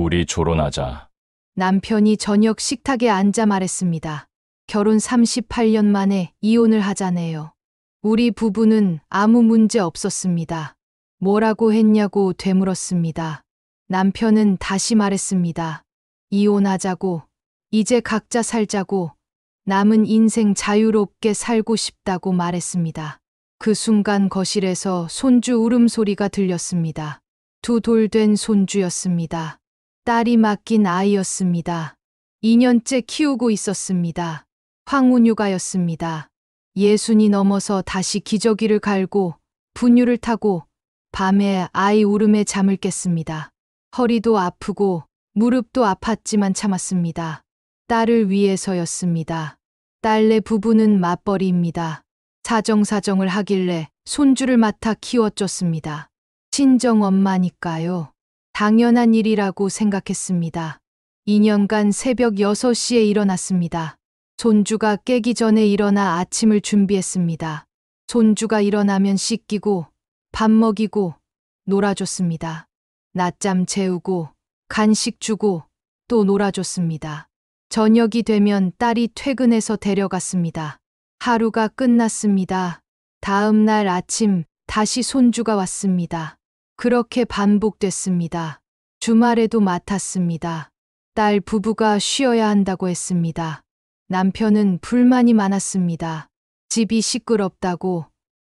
우리 결혼하자. 남편이 저녁 식탁에 앉아 말했습니다. 결혼 38년 만에 이혼을 하자네요. 우리 부부는 아무 문제 없었습니다. 뭐라고 했냐고 되물었습니다. 남편은 다시 말했습니다. 이혼하자고, 이제 각자 살자고, 남은 인생 자유롭게 살고 싶다고 말했습니다. 그 순간 거실에서 손주 울음소리가 들렸습니다. 2돌 된 손주였습니다. 딸이 맡긴 아이였습니다. 2년째 키우고 있었습니다. 황혼유가였습니다. 60이 넘어서 다시 기저귀를 갈고 분유를 타고 밤에 아이 울음에 잠을 깼습니다. 허리도 아프고 무릎도 아팠지만 참았습니다. 딸을 위해서였습니다. 딸네 부부는 맞벌이입니다. 사정사정을 하길래 손주를 맡아 키워줬습니다. 친정엄마니까요. 당연한 일이라고 생각했습니다. 2년간 새벽 6시에 일어났습니다. 손주가 깨기 전에 일어나 아침을 준비했습니다. 손주가 일어나면 씻기고 밥 먹이고 놀아줬습니다. 낮잠 재우고 간식 주고 또 놀아줬습니다. 저녁이 되면 딸이 퇴근해서 데려갔습니다. 하루가 끝났습니다. 다음 날 아침 다시 손주가 왔습니다. 그렇게 반복됐습니다. 주말에도 맡았습니다. 딸 부부가 쉬어야 한다고 했습니다. 남편은 불만이 많았습니다. 집이 시끄럽다고,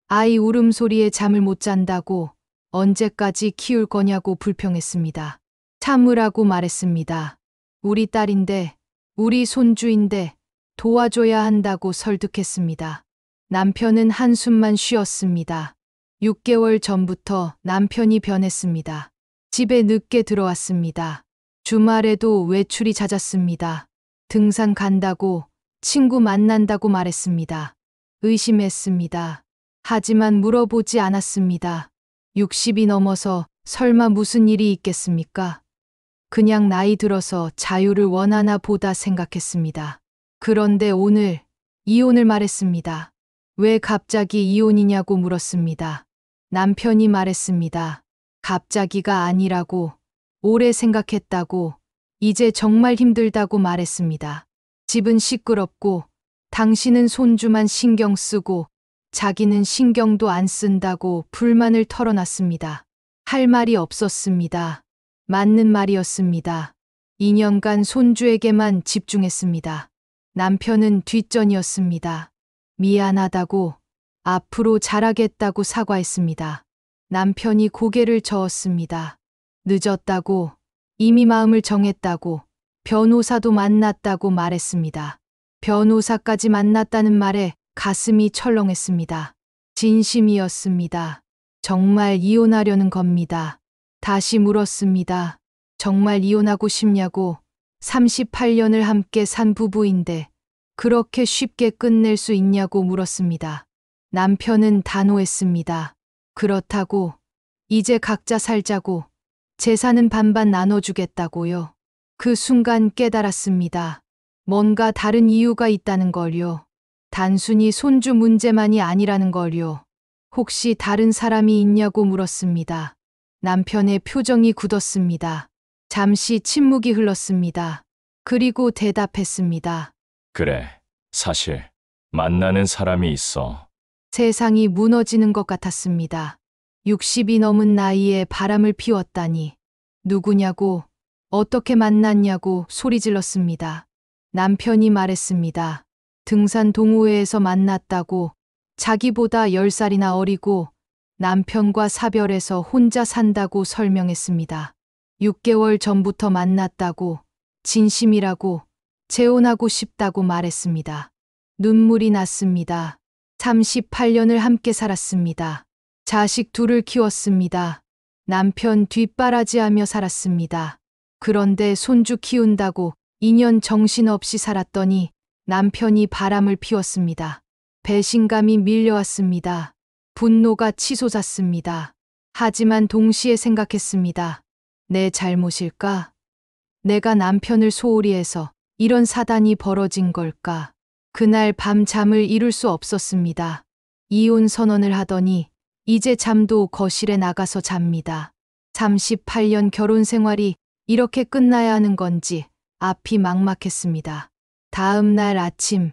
아이 울음소리에 잠을 못 잔다고, 언제까지 키울 거냐고 불평했습니다. 참으라고 말했습니다. 우리 딸인데, 우리 손주인데 도와줘야 한다고 설득했습니다. 남편은 한숨만 쉬었습니다. 6개월 전부터 남편이 변했습니다. 집에 늦게 들어왔습니다. 주말에도 외출이 잦았습니다. 등산 간다고, 친구 만난다고 말했습니다. 의심했습니다. 하지만 물어보지 않았습니다. 60이 넘어서 설마 무슨 일이 있겠습니까? 그냥 나이 들어서 자유를 원하나 보다 생각했습니다. 그런데 오늘 이혼을 말했습니다. 왜 갑자기 이혼이냐고 물었습니다. 남편이 말했습니다. 갑자기가 아니라고, 오래 생각했다고, 이제 정말 힘들다고 말했습니다. 집은 시끄럽고, 당신은 손주만 신경 쓰고, 자기는 신경도 안 쓴다고 불만을 털어놨습니다. 할 말이 없었습니다. 맞는 말이었습니다. 2년간 손주에게만 집중했습니다. 남편은 뒷전이었습니다. 미안하다고, 앞으로 잘하겠다고 사과했습니다. 남편이 고개를 저었습니다. 늦었다고, 이미 마음을 정했다고, 변호사도 만났다고 말했습니다. 변호사까지 만났다는 말에 가슴이 철렁했습니다. 진심이었습니다. 정말 이혼하려는 겁니다. 다시 물었습니다. 정말 이혼하고 싶냐고. 38년을 함께 산 부부인데 그렇게 쉽게 끝낼 수 있냐고 물었습니다. 남편은 단호했습니다. 그렇다고, 이제 각자 살자고, 재산은 반반 나눠주겠다고요. 그 순간 깨달았습니다. 뭔가 다른 이유가 있다는 걸요. 단순히 손주 문제만이 아니라는 걸요. 혹시 다른 사람이 있냐고 물었습니다. 남편의 표정이 굳었습니다. 잠시 침묵이 흘렀습니다. 그리고 대답했습니다. 그래, 사실 만나는 사람이 있어. 세상이 무너지는 것 같았습니다. 60이 넘은 나이에 바람을 피웠다니. 누구냐고, 어떻게 만났냐고 소리 질렀습니다. 남편이 말했습니다. 등산 동호회에서 만났다고, 자기보다 10살이나 어리고 남편과 사별해서 혼자 산다고 설명했습니다. 6개월 전부터 만났다고, 진심이라고, 재혼하고 싶다고 말했습니다. 눈물이 났습니다. 38년을 함께 살았습니다. 자식 둘을 키웠습니다. 남편 뒷바라지하며 살았습니다. 그런데 손주 키운다고 2년 정신없이 살았더니 남편이 바람을 피웠습니다. 배신감이 밀려왔습니다. 분노가 치솟았습니다. 하지만 동시에 생각했습니다. 내 잘못일까? 내가 남편을 소홀히 해서 이런 사단이 벌어진 걸까? 그날 밤 잠을 이룰 수 없었습니다. 이혼 선언을 하더니 이제 잠도 거실에 나가서 잡니다. 38년 결혼 생활이 이렇게 끝나야 하는 건지 앞이 막막했습니다. 다음 날 아침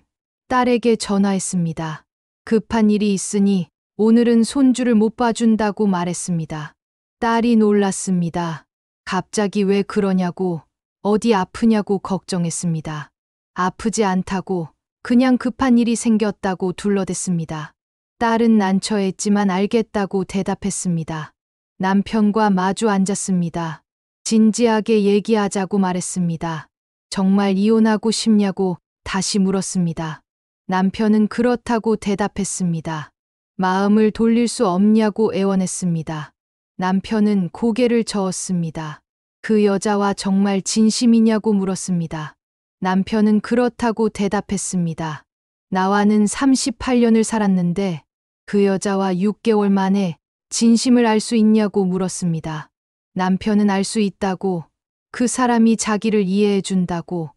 딸에게 전화했습니다. 급한 일이 있으니 오늘은 손주를 못 봐준다고 말했습니다. 딸이 놀랐습니다. 갑자기 왜 그러냐고, 어디 아프냐고 걱정했습니다. 아프지 않다고, 그냥 급한 일이 생겼다고 둘러댔습니다. 딸은 난처했지만 알겠다고 대답했습니다. 남편과 마주 앉았습니다. 진지하게 얘기하자고 말했습니다. 정말 이혼하고 싶냐고 다시 물었습니다. 남편은 그렇다고 대답했습니다. 마음을 돌릴 수 없냐고 애원했습니다. 남편은 고개를 저었습니다. 그 여자와 정말 진심이냐고 물었습니다. 남편은 그렇다고 대답했습니다. 나와는 38년을 살았는데 그 여자와 6개월 만에 진심을 알 수 있냐고 물었습니다. 남편은 알 수 있다고, 그 사람이 자기를 이해해 준다고,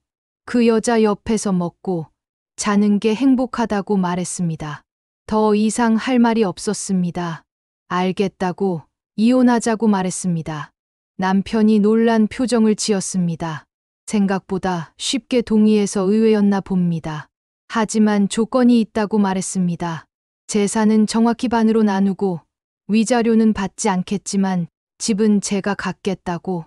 그 여자 옆에서 먹고 자는 게 행복하다고 말했습니다. 더 이상 할 말이 없었습니다. 알겠다고, 이혼하자고 말했습니다. 남편이 놀란 표정을 지었습니다. 생각보다 쉽게 동의해서 의외였나 봅니다. 하지만 조건이 있다고 말했습니다. 재산은 정확히 반으로 나누고 위자료는 받지 않겠지만 집은 제가 갖겠다고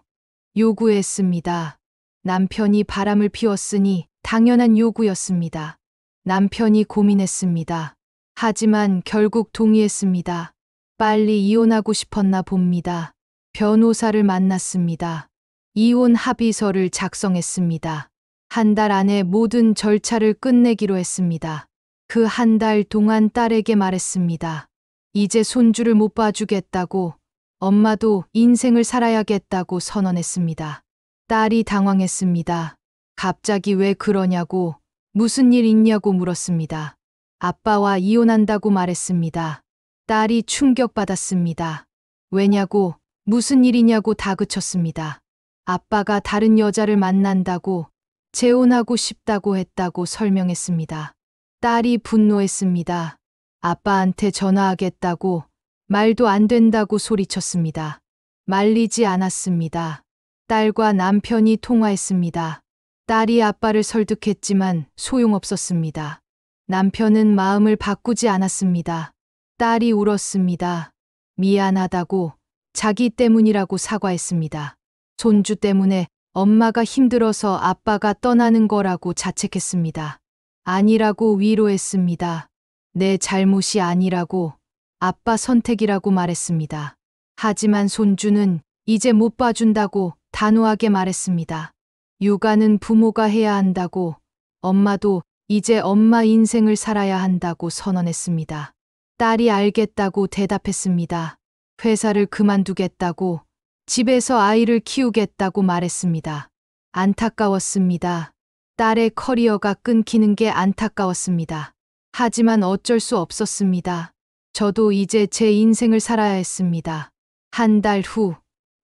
요구했습니다. 남편이 바람을 피웠으니 당연한 요구였습니다. 남편이 고민했습니다. 하지만 결국 동의했습니다. 빨리 이혼하고 싶었나 봅니다. 변호사를 만났습니다. 이혼 합의서를 작성했습니다. 한 달 안에 모든 절차를 끝내기로 했습니다. 그 한 달 동안 딸에게 말했습니다. 이제 손주를 못 봐주겠다고, 엄마도 인생을 살아야겠다고 선언했습니다. 딸이 당황했습니다. 갑자기 왜 그러냐고, 무슨 일 있냐고 물었습니다. 아빠와 이혼한다고 말했습니다. 딸이 충격받았습니다. 왜냐고, 무슨 일이냐고 다그쳤습니다. 아빠가 다른 여자를 만난다고, 재혼하고 싶다고 했다고 설명했습니다. 딸이 분노했습니다. 아빠한테 전화하겠다고, 말도 안 된다고 소리쳤습니다. 말리지 않았습니다. 딸과 남편이 통화했습니다. 딸이 아빠를 설득했지만 소용없었습니다. 남편은 마음을 바꾸지 않았습니다. 딸이 울었습니다. 미안하다고, 자기 때문이라고 사과했습니다. 손주 때문에 엄마가 힘들어서 아빠가 떠나는 거라고 자책했습니다. 아니라고 위로했습니다. 내 잘못이 아니라고, 아빠 선택이라고 말했습니다. 하지만 손주는 이제 못 봐준다고 단호하게 말했습니다. 육아는 부모가 해야 한다고, 엄마도 이제 엄마 인생을 살아야 한다고 선언했습니다. 딸이 알겠다고 대답했습니다. 회사를 그만두겠다고, 집에서 아이를 키우겠다고 말했습니다. 안타까웠습니다. 딸의 커리어가 끊기는 게 안타까웠습니다. 하지만 어쩔 수 없었습니다. 저도 이제 제 인생을 살아야 했습니다. 한 달 후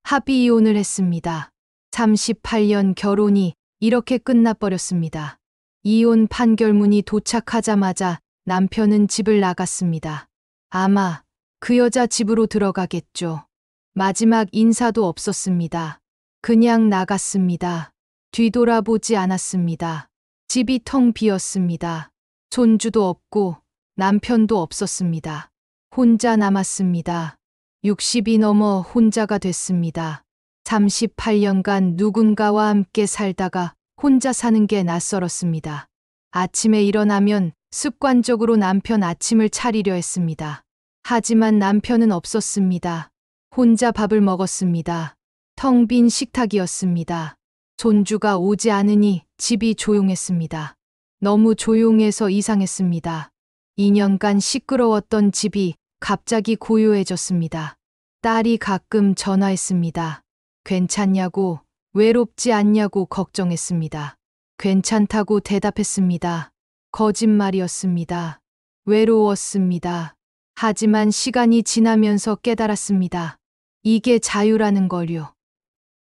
합의 이혼을 했습니다. 38년 결혼이 이렇게 끝나버렸습니다. 이혼 판결문이 도착하자마자 남편은 집을 나갔습니다. 아마 그 여자 집으로 들어가겠죠. 마지막 인사도 없었습니다. 그냥 나갔습니다. 뒤돌아보지 않았습니다. 집이 텅 비었습니다. 손주도 없고 남편도 없었습니다. 혼자 남았습니다. 60이 넘어 혼자가 됐습니다. 38년간 누군가와 함께 살다가 혼자 사는 게 낯설었습니다. 아침에 일어나면 습관적으로 남편 아침을 차리려 했습니다. 하지만 남편은 없었습니다. 혼자 밥을 먹었습니다. 텅 빈 식탁이었습니다. 손주가 오지 않으니 집이 조용했습니다. 너무 조용해서 이상했습니다. 2년간 시끄러웠던 집이 갑자기 고요해졌습니다. 딸이 가끔 전화했습니다. 괜찮냐고, 외롭지 않냐고 걱정했습니다. 괜찮다고 대답했습니다. 거짓말이었습니다. 외로웠습니다. 하지만 시간이 지나면서 깨달았습니다. 이게 자유라는 걸요.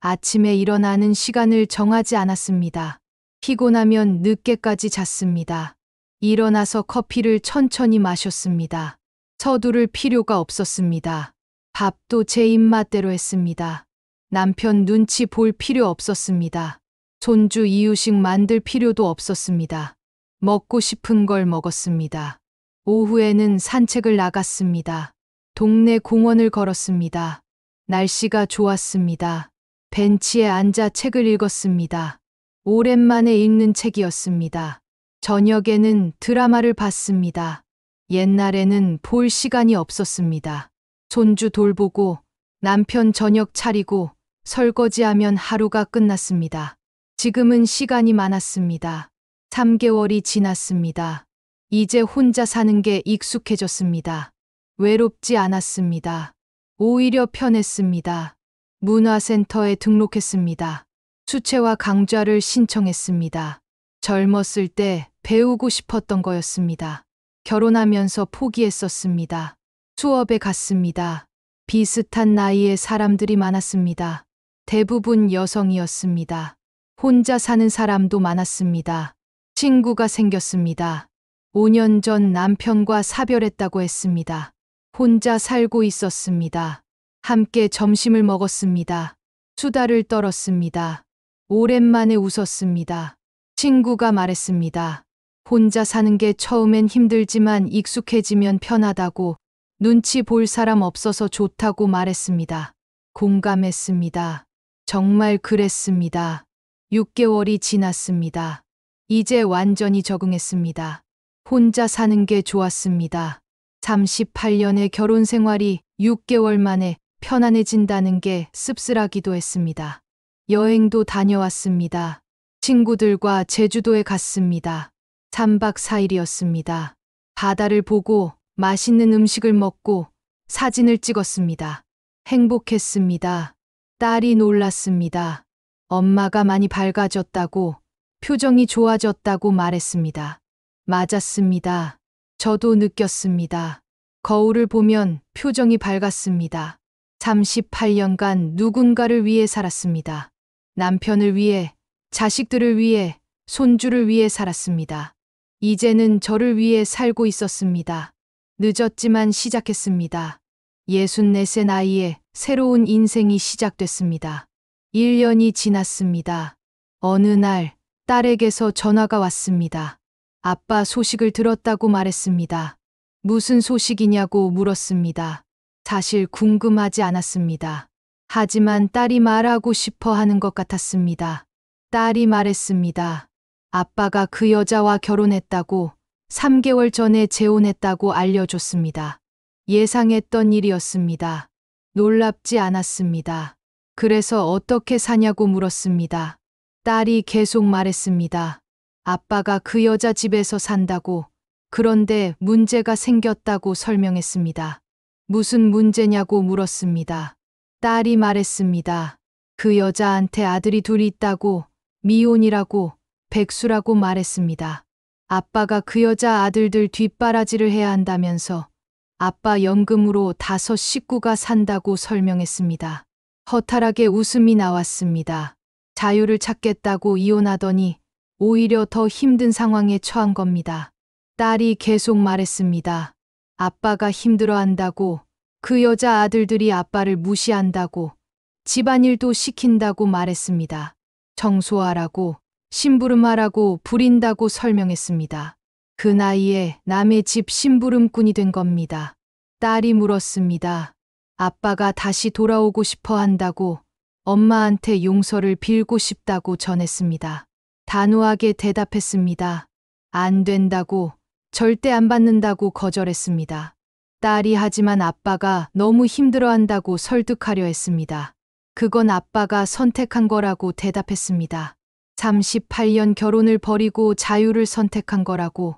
아침에 일어나는 시간을 정하지 않았습니다. 피곤하면 늦게까지 잤습니다. 일어나서 커피를 천천히 마셨습니다. 서두를 필요가 없었습니다. 밥도 제 입맛대로 했습니다. 남편 눈치 볼 필요 없었습니다. 손주 이유식 만들 필요도 없었습니다. 먹고 싶은 걸 먹었습니다. 오후에는 산책을 나갔습니다. 동네 공원을 걸었습니다. 날씨가 좋았습니다. 벤치에 앉아 책을 읽었습니다. 오랜만에 읽는 책이었습니다. 저녁에는 드라마를 봤습니다. 옛날에는 볼 시간이 없었습니다. 손주 돌보고 남편 저녁 차리고 설거지하면 하루가 끝났습니다. 지금은 시간이 많았습니다. 3개월이 지났습니다. 이제 혼자 사는 게 익숙해졌습니다. 외롭지 않았습니다. 오히려 편했습니다. 문화센터에 등록했습니다. 수채화 강좌를 신청했습니다. 젊었을 때 배우고 싶었던 거였습니다. 결혼하면서 포기했었습니다. 수업에 갔습니다. 비슷한 나이의 사람들이 많았습니다. 대부분 여성이었습니다. 혼자 사는 사람도 많았습니다. 친구가 생겼습니다. 5년 전 남편과 사별했다고 했습니다. 혼자 살고 있었습니다. 함께 점심을 먹었습니다. 수다를 떨었습니다. 오랜만에 웃었습니다. 친구가 말했습니다. 혼자 사는 게 처음엔 힘들지만 익숙해지면 편하다고, 눈치 볼 사람 없어서 좋다고 말했습니다. 공감했습니다. 정말 그랬습니다. 6개월이 지났습니다. 이제 완전히 적응했습니다. 혼자 사는 게 좋았습니다. 38년의 결혼 생활이 6개월 만에 편안해진다는 게 씁쓸하기도 했습니다. 여행도 다녀왔습니다. 친구들과 제주도에 갔습니다. 3박 4일이었습니다. 바다를 보고 맛있는 음식을 먹고 사진을 찍었습니다. 행복했습니다. 딸이 놀랐습니다. 엄마가 많이 밝아졌다고, 표정이 좋아졌다고 말했습니다. 맞았습니다. 저도 느꼈습니다. 거울을 보면 표정이 밝았습니다. 38년간 누군가를 위해 살았습니다. 남편을 위해, 자식들을 위해, 손주를 위해 살았습니다. 이제는 저를 위해 살고 있었습니다. 늦었지만 시작했습니다. 64세 나이에 새로운 인생이 시작됐습니다. 1년이 지났습니다. 어느 날 딸에게서 전화가 왔습니다. 아빠 소식을 들었다고 말했습니다. 무슨 소식이냐고 물었습니다. 사실 궁금하지 않았습니다. 하지만 딸이 말하고 싶어 하는 것 같았습니다. 딸이 말했습니다. 아빠가 그 여자와 결혼했다고, 3개월 전에 재혼했다고 알려줬습니다. 예상했던 일이었습니다. 놀랍지 않았습니다. 그래서 어떻게 사냐고 물었습니다. 딸이 계속 말했습니다. 아빠가 그 여자 집에서 산다고, 그런데 문제가 생겼다고 설명했습니다. 무슨 문제냐고 물었습니다. 딸이 말했습니다. 그 여자한테 아들이 둘 있다고, 미혼이라고, 백수라고 말했습니다. 아빠가 그 여자 아들들 뒷바라지를 해야 한다면서 아빠 연금으로 5 식구가 산다고 설명했습니다. 허탈하게 웃음이 나왔습니다. 자유를 찾겠다고 이혼하더니 오히려 더 힘든 상황에 처한 겁니다. 딸이 계속 말했습니다. 아빠가 힘들어한다고, 그 여자 아들들이 아빠를 무시한다고, 집안일도 시킨다고 말했습니다. 청소하라고, 심부름하라고 부린다고 설명했습니다. 그 나이에 남의 집 심부름꾼이 된 겁니다. 딸이 물었습니다. 아빠가 다시 돌아오고 싶어 한다고, 엄마한테 용서를 빌고 싶다고 전했습니다. 단호하게 대답했습니다. 안 된다고, 절대 안 받는다고 거절했습니다. 딸이 하지만 아빠가 너무 힘들어한다고 설득하려 했습니다. 그건 아빠가 선택한 거라고 대답했습니다. 38년 결혼을 버리고 자유를 선택한 거라고,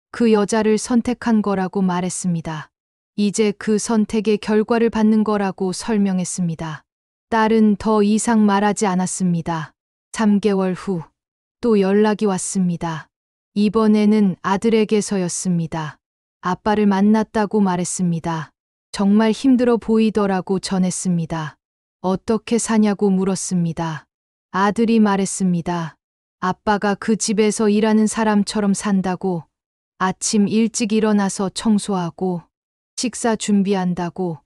그 여자를 선택한 거라고 말했습니다. 이제 그 선택의 결과를 받는 거라고 설명했습니다. 딸은 더 이상 말하지 않았습니다. 3개월 후 또 연락이 왔습니다. 이번에는 아들에게서였습니다. 아빠를 만났다고 말했습니다. 정말 힘들어 보이더라고 전했습니다. 어떻게 사냐고 물었습니다. 아들이 말했습니다. 아빠가 그 집에서 일하는 사람처럼 산다고, 아침 일찍 일어나서 청소하고, 식사 준비한다고,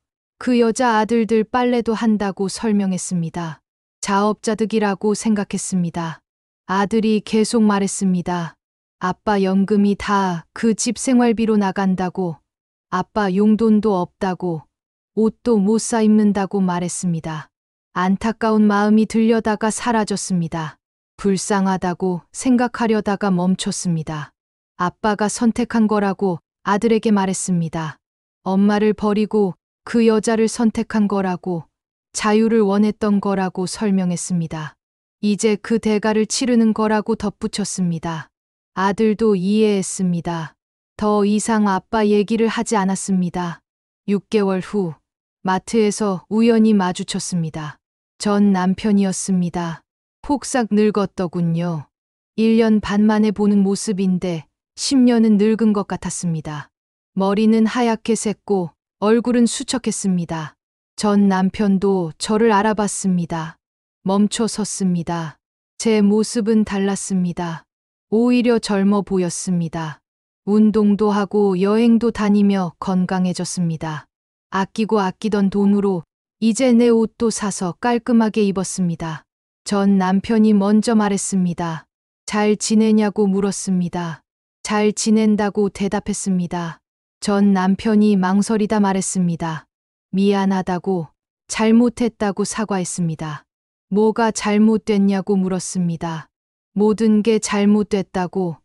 그 여자 아들들 빨래도 한다고 설명했습니다. 자업자득이라고 생각했습니다. 아들이 계속 말했습니다. 아빠 연금이 다 그 집 생활비로 나간다고, 아빠 용돈도 없다고, 옷도 못 사 입는다고 말했습니다. 안타까운 마음이 들려다가 사라졌습니다. 불쌍하다고 생각하려다가 멈췄습니다. 아빠가 선택한 거라고 아들에게 말했습니다. 엄마를 버리고 그 여자를 선택한 거라고, 자유를 원했던 거라고 설명했습니다. 이제 그 대가를 치르는 거라고 덧붙였습니다. 아들도 이해했습니다. 더 이상 아빠 얘기를 하지 않았습니다. 6개월 후 마트에서 우연히 마주쳤습니다. 전 남편이었습니다. 폭삭 늙었더군요. 1년 반 만에 보는 모습인데 10년은 늙은 것 같았습니다. 머리는 하얗게 샜고 얼굴은 수척했습니다. 전 남편도 저를 알아봤습니다. 멈춰 섰습니다. 제 모습은 달랐습니다. 오히려 젊어 보였습니다. 운동도 하고 여행도 다니며 건강해졌습니다. 아끼고 아끼던 돈으로 이제 내 옷도 사서 깔끔하게 입었습니다. 전 남편이 먼저 말했습니다. 잘 지내냐고 물었습니다. 잘 지낸다고 대답했습니다. 전 남편이 망설이다 말했습니다. 미안하다고, 잘못했다고 사과했습니다. 뭐가 잘못됐냐고 물었습니다. 모든 게 잘못됐다고,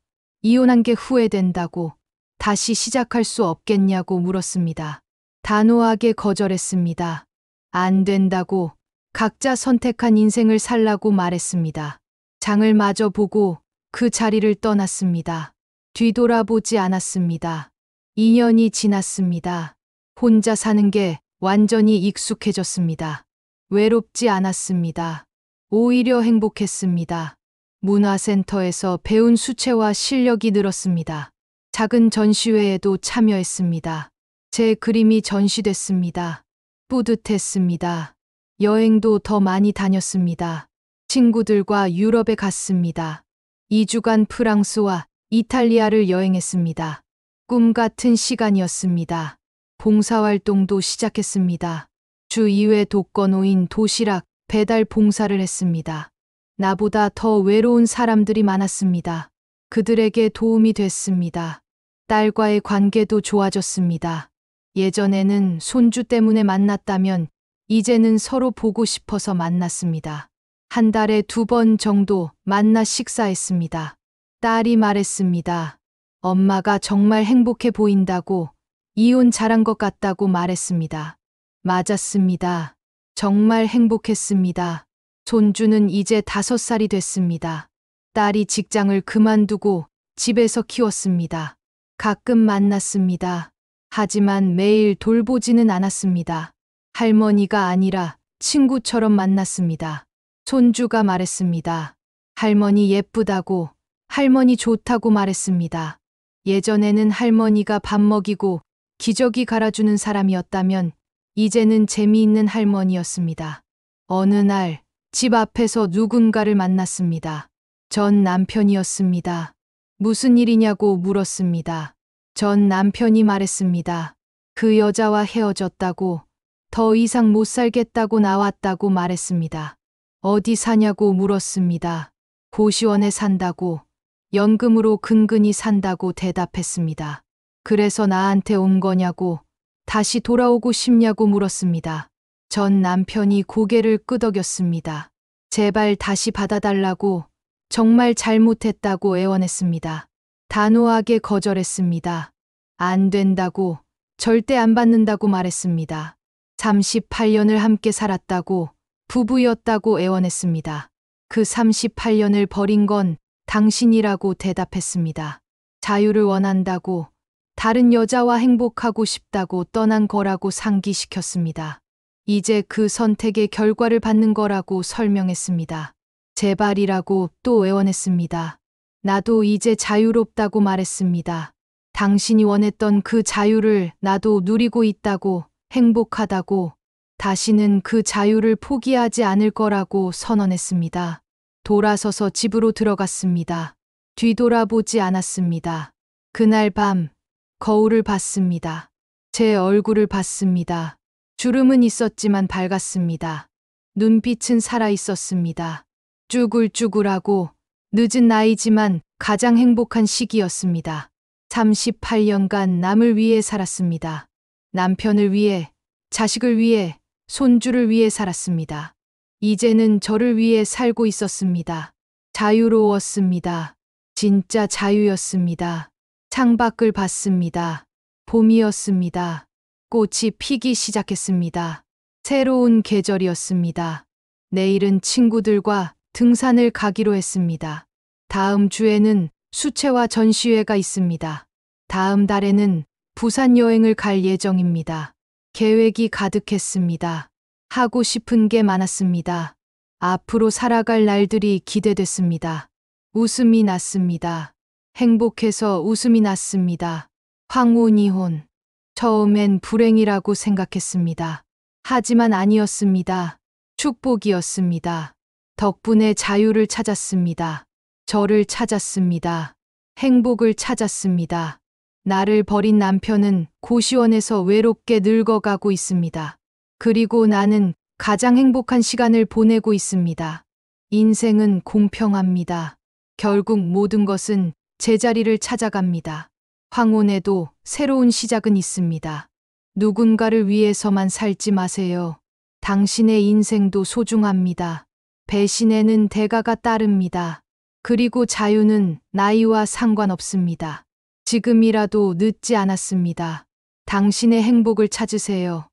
이혼한 게 후회된다고, 다시 시작할 수 없겠냐고 물었습니다. 단호하게 거절했습니다. 안 된다고, 각자 선택한 인생을 살라고 말했습니다. 장을 마저 보고 그 자리를 떠났습니다. 뒤돌아보지 않았습니다. 2년이 지났습니다. 혼자 사는 게 완전히 익숙해졌습니다. 외롭지 않았습니다. 오히려 행복했습니다. 문화센터에서 배운 수채화 실력이 늘었습니다. 작은 전시회에도 참여했습니다. 제 그림이 전시됐습니다. 뿌듯했습니다. 여행도 더 많이 다녔습니다. 친구들과 유럽에 갔습니다. 2주간 프랑스와 이탈리아를 여행했습니다. 꿈 같은 시간이었습니다. 봉사활동도 시작했습니다. 주 2회 독거노인 도시락 배달 봉사를 했습니다. 나보다 더 외로운 사람들이 많았습니다. 그들에게 도움이 됐습니다. 딸과의 관계도 좋아졌습니다. 예전에는 손주 때문에 만났다면 이제는 서로 보고 싶어서 만났습니다. 한 달에 2번 정도 만나 식사했습니다. 딸이 말했습니다. 엄마가 정말 행복해 보인다고, 이혼 잘한 것 같다고 말했습니다. 맞았습니다. 정말 행복했습니다. 손주는 이제 5살이 됐습니다. 딸이 직장을 그만두고 집에서 키웠습니다. 가끔 만났습니다. 하지만 매일 돌보지는 않았습니다. 할머니가 아니라 친구처럼 만났습니다. 손주가 말했습니다. 할머니 예쁘다고, 할머니 좋다고 말했습니다. 예전에는 할머니가 밥 먹이고 기저귀 갈아주는 사람이었다면 이제는 재미있는 할머니였습니다. 어느 날 집 앞에서 누군가를 만났습니다. 전 남편이었습니다. 무슨 일이냐고 물었습니다. 전 남편이 말했습니다. 그 여자와 헤어졌다고, 더 이상 못 살겠다고 나왔다고 말했습니다. 어디 사냐고 물었습니다. 고시원에 산다고, 연금으로 근근히 산다고 대답했습니다. 그래서 나한테 온 거냐고, 다시 돌아오고 싶냐고 물었습니다. 전 남편이 고개를 끄덕였습니다. 제발 다시 받아달라고, 정말 잘못했다고 애원했습니다. 단호하게 거절했습니다. 안 된다고, 절대 안 받는다고 말했습니다. 38년을 함께 살았다고, 부부였다고 애원했습니다. 그 38년을 버린 건 당신이라고 대답했습니다. 자유를 원한다고, 다른 여자와 행복하고 싶다고 떠난 거라고 상기시켰습니다. 이제 그 선택의 결과를 받는 거라고 설명했습니다. 제발이라고 또 애원했습니다. 나도 이제 자유롭다고 말했습니다. 당신이 원했던 그 자유를 나도 누리고 있다고, 행복하다고, 다시는 그 자유를 포기하지 않을 거라고 선언했습니다. 돌아서서 집으로 들어갔습니다. 뒤돌아보지 않았습니다. 그날 밤 거울을 봤습니다. 제 얼굴을 봤습니다. 주름은 있었지만 밝았습니다. 눈빛은 살아 있었습니다. 쭈글쭈글하고 늦은 나이지만 가장 행복한 시기였습니다. 38년간 남을 위해 살았습니다. 남편을 위해, 자식을 위해, 손주를 위해 살았습니다. 이제는 저를 위해 살고 있었습니다. 자유로웠습니다. 진짜 자유였습니다. 창밖을 봤습니다. 봄이었습니다. 꽃이 피기 시작했습니다. 새로운 계절이었습니다. 내일은 친구들과 등산을 가기로 했습니다. 다음 주에는 수채화 전시회가 있습니다. 다음 달에는 부산 여행을 갈 예정입니다. 계획이 가득했습니다. 하고 싶은 게 많았습니다. 앞으로 살아갈 날들이 기대됐습니다. 웃음이 났습니다. 행복해서 웃음이 났습니다. 황혼이혼. 처음엔 불행이라고 생각했습니다. 하지만 아니었습니다. 축복이었습니다. 덕분에 자유를 찾았습니다. 저를 찾았습니다. 행복을 찾았습니다. 나를 버린 남편은 고시원에서 외롭게 늙어가고 있습니다. 그리고 나는 가장 행복한 시간을 보내고 있습니다. 인생은 공평합니다. 결국 모든 것은 제자리를 찾아갑니다. 황혼에도 새로운 시작은 있습니다. 누군가를 위해서만 살지 마세요. 당신의 인생도 소중합니다. 배신에는 대가가 따릅니다. 그리고 자유는 나이와 상관없습니다. 지금이라도 늦지 않았습니다. 당신의 행복을 찾으세요.